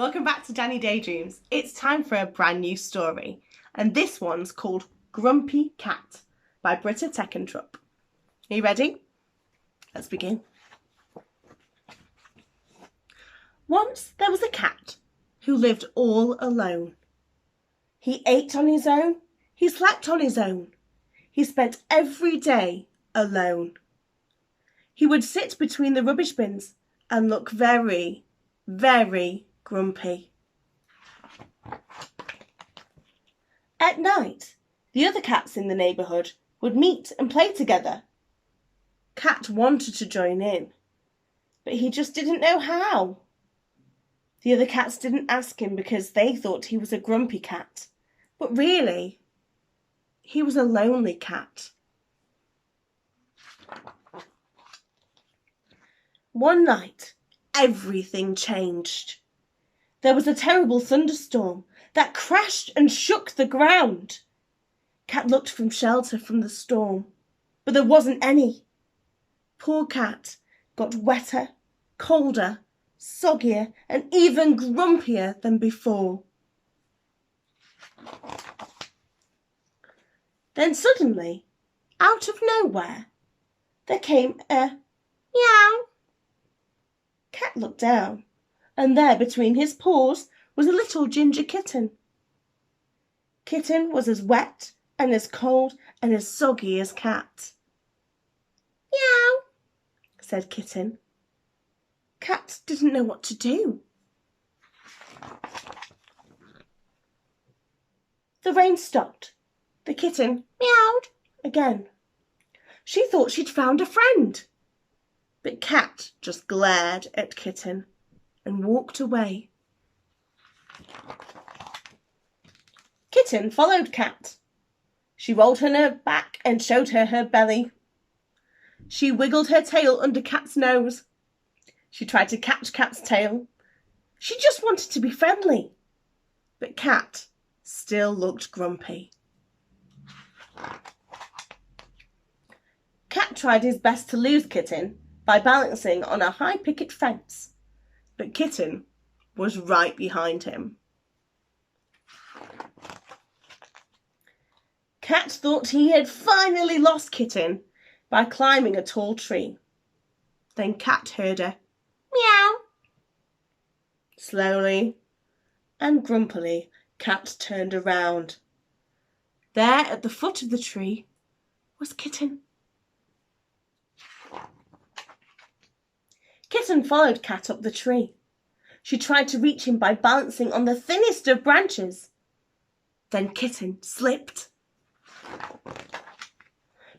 Welcome back to Danny Daydreams. It's time for a brand new story, and this one's called Grumpy Cat by Britta Teckentrup. Are you ready? Let's begin. Once there was a cat who lived all alone. He ate on his own, he slept on his own, he spent every day alone. He would sit between the rubbish bins and look very, very grumpy. At night, the other cats in the neighbourhood would meet and play together. Cat wanted to join in, but he just didn't know how. The other cats didn't ask him because they thought he was a grumpy cat, but really, he was a lonely cat. One night, everything changed. There was a terrible thunderstorm that crashed and shook the ground. Cat looked for shelter from the storm, but there wasn't any. Poor Cat got wetter, colder, soggier, and even grumpier than before. Then suddenly, out of nowhere, there came a meow. Cat looked down, and there between his paws was a little ginger kitten. Kitten was as wet and as cold and as soggy as Cat. Meow, said Kitten. Cat didn't know what to do. The rain stopped. The kitten meowed again. She thought she'd found a friend. But Cat just glared at Kitten and walked away. Kitten followed Cat. She rolled her back and showed her belly. She wiggled her tail under Cat's nose. She tried to catch Cat's tail. She just wanted to be friendly. But Cat still looked grumpy. Cat tried his best to lose Kitten by balancing on a high picket fence, but Kitten was right behind him. Cat thought he had finally lost Kitten by climbing a tall tree. Then Cat heard a meow. Slowly and grumpily, Cat turned around. There at the foot of the tree was Kitten. Kitten followed Cat up the tree. She tried to reach him by balancing on the thinnest of branches. Then Kitten slipped.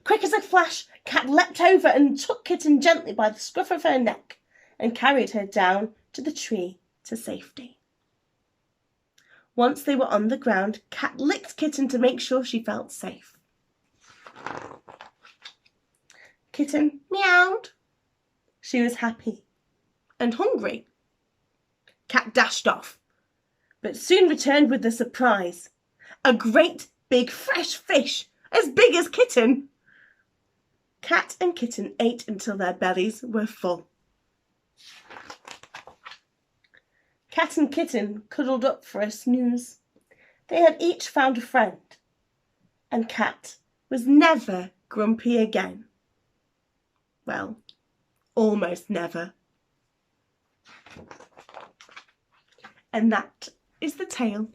Quick as a flash, Cat leapt over and took Kitten gently by the scruff of her neck and carried her down to the tree to safety. Once they were on the ground, Cat licked Kitten to make sure she felt safe. Kitten meowed. She was happy and hungry. Cat dashed off, but soon returned with a surprise. A great big fresh fish, as big as Kitten. Cat and Kitten ate until their bellies were full. Cat and Kitten cuddled up for a snooze. They had each found a friend, and Cat was never grumpy again. Well, almost never. And that is the tale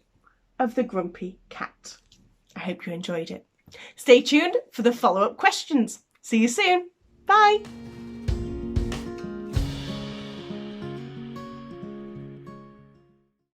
of the Grumpy Cat. I hope you enjoyed it. Stay tuned for the follow-up questions. See you soon. Bye.